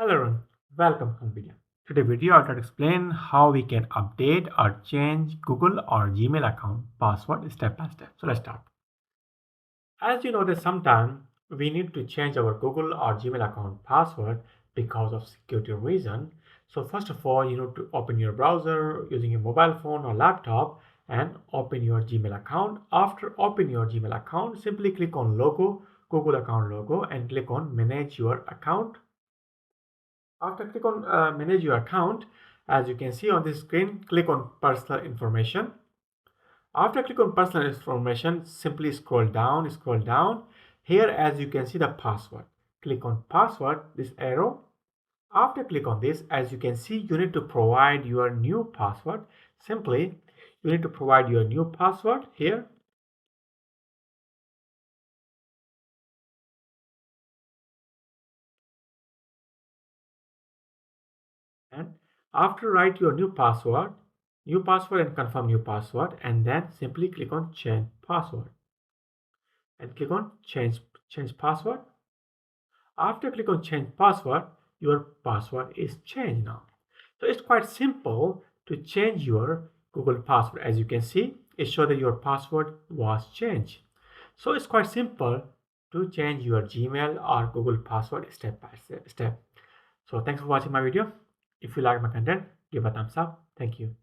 Hello everyone, welcome to the video. Today video I'll try to explain how we can update or change Google or Gmail account password step by step. So let's start. As you know that sometimes we need to change our Google or Gmail account password because of security reason. So first of all, you need to open your browser using your mobile phone or laptop and open your Gmail account. After opening your Gmail account, simply click on logo, Google account logo and click on manage your account. After click on manage your account, as you can see on this screen, click on personal information. After click on personal information, simply scroll down, scroll down. Here, as you can see the password. Click on password, this arrow. After click on this, as you can see, you need to provide your new password. Simply, you need to provide your new password here. And after write your new password and confirm new password, and then simply click on change password and click on change password. After click on change password, your password is changed now. So it's quite simple to change your Google password. As you can see, it shows that your password was changed. So it's quite simple to change your Gmail or Google password step by step. So thanks for watching my video. If you like my content, give a thumbs up. Thank you.